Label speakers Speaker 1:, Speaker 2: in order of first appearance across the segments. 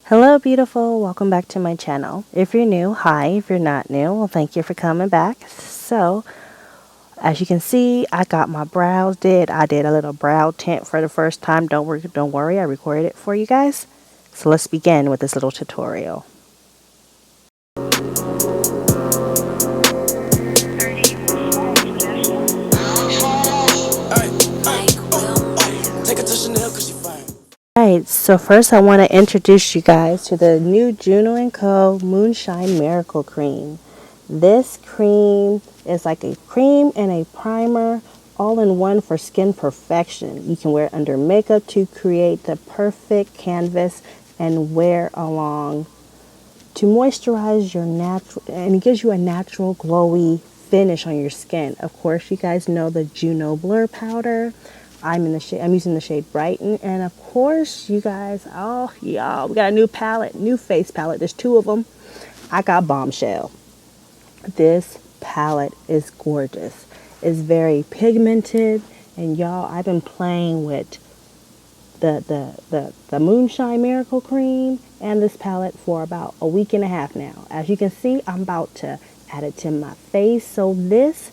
Speaker 1: Hello beautiful, welcome back to my channel. If you're new, hi. If you're not new, well thank you for coming back. So, as you can see, I got my brows did. I did a little brow tint for the first time. Don't worry, I recorded it for you guys. So let's begin with this little tutorial. Alright, so first I want to introduce you guys to the new Juno Co Moonshine Miracle Cream. This cream is like a cream and a primer all in one for skin perfection. You can wear it under makeup to create the perfect canvas and wear along to moisturize your natural, and it gives you a natural glowy finish on your skin. Of course, you guys know the Juno Blur Powder. I'm using the shade Brighten, and of course, you guys, oh y'all, we got a new palette, new face palette. There's two of them. I got Bombshell. This palette is gorgeous. It's very pigmented, and y'all, I've been playing with the Moonshine Miracle Cream and this palette for about a week and a half now. As you can see, I'm about to add it to my face. So this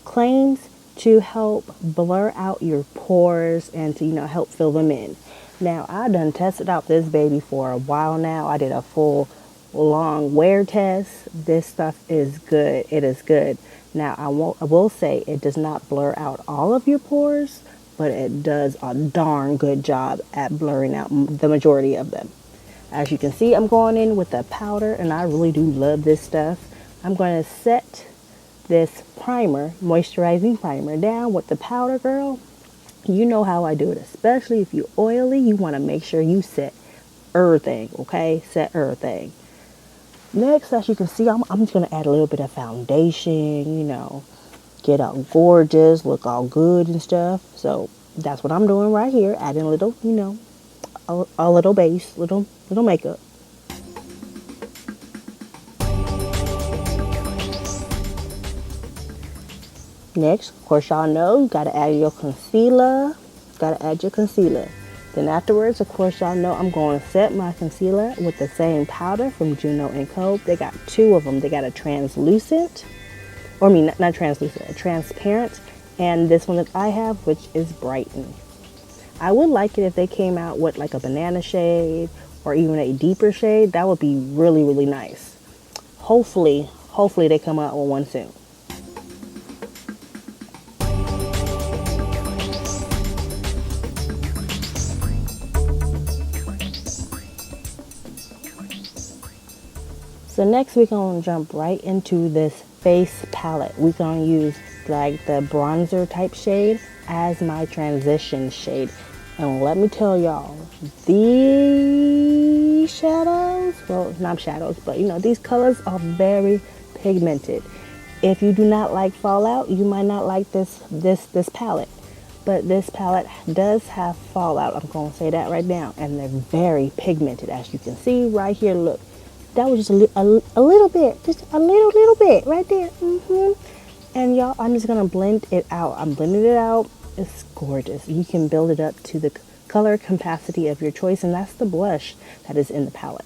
Speaker 1: claims to help blur out your pores and to, help fill them in. Now, I done tested out this baby for a while now. I did a full long wear test. This stuff is good. It is good. Now, I will say it does not blur out all of your pores, but it does a darn good job at blurring out the majority of them. As you can see, I'm going in with a powder, and I really do love this stuff. I'm going to set this primer, moisturizing primer, down with the powder, girl. You know how I do it, especially if you're oily. You want to make sure you set everything, okay? Set everything. Next, as you can see, I'm just going to add a little bit of foundation, get all gorgeous, look all good and stuff. So that's what I'm doing right here, adding a little, a little base, little makeup. Next, of course, y'all know you gotta add your concealer. Then afterwards, of course, y'all know I'm going to set my concealer with the same powder from Juno Co. They got two of them. They got a translucent, not translucent, a transparent, and this one that I have, which is Brighten. I would like it if they came out with like a banana shade or even a deeper shade. That would be really, really nice. Hopefully they come out with one soon. So next we're going to jump right into this face palette. We're going to use like the bronzer type shade as my transition shade. And let me tell y'all, these shadows, well, not shadows, but these colors are very pigmented. If you do not like fallout, you might not like this palette. But this palette does have fallout. I'm going to say that right now. And they're very pigmented, as you can see right here. Look. That was just a little bit, just a little bit right there. And y'all, I'm just gonna blend it out. I'm blending it out. It's gorgeous. You can build it up to the color capacity of your choice, and that's the blush that is in the palette.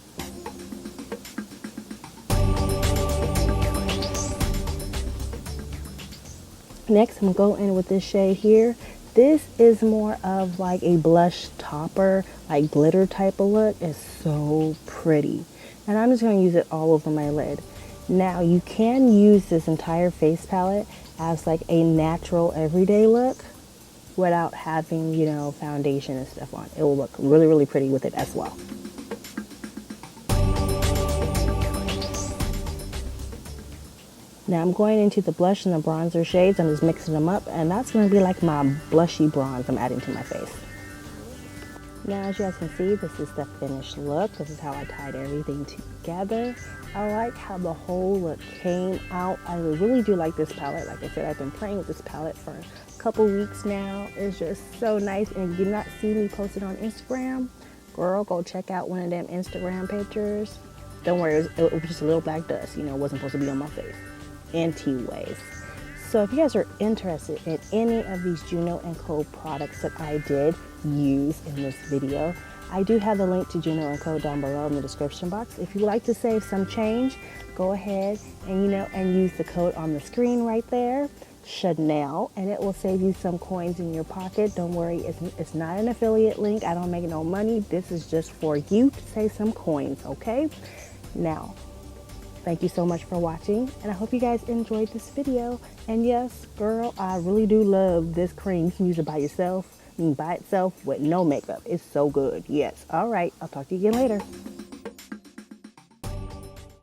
Speaker 1: Next, I'm gonna go in with this shade here. This is more of like a blush topper, like glitter type of look. It's so pretty. And I'm just going to use it all over my lid. Now, you can use this entire face palette as like a natural everyday look without having, foundation and stuff on. It will look really, really pretty with it as well. Now, I'm going into the blush and the bronzer shades. I'm just mixing them up, and that's going to be like my blushy bronze I'm adding to my face. Now, as you guys can see, this is the finished look. This is how I tied everything together. I like how the whole look came out. I really do like this palette. Like I said, I've been playing with this palette for a couple weeks now. It's just so nice. And if you did not see me post it on Instagram, girl, go check out one of them Instagram pictures. Don't worry, it was just a little black dust. It wasn't supposed to be on my face. Anyways. So if you guys are interested in any of these Juno Co products that I did use in this video, I do have the link to Juno Co down below in the description box. If you would like to save some change, go ahead and and use the code on the screen right there, Chanel, and it will save you some coins in your pocket. Don't worry, it's not an affiliate link. I don't make no money. This is just for you to save some coins, okay? Now, thank you so much for watching, and I hope you guys enjoyed this video. And yes, girl, I really do love this cream. You can use it by yourself, by itself with no makeup. It's so good. Yes. All right. I'll talk to you again later.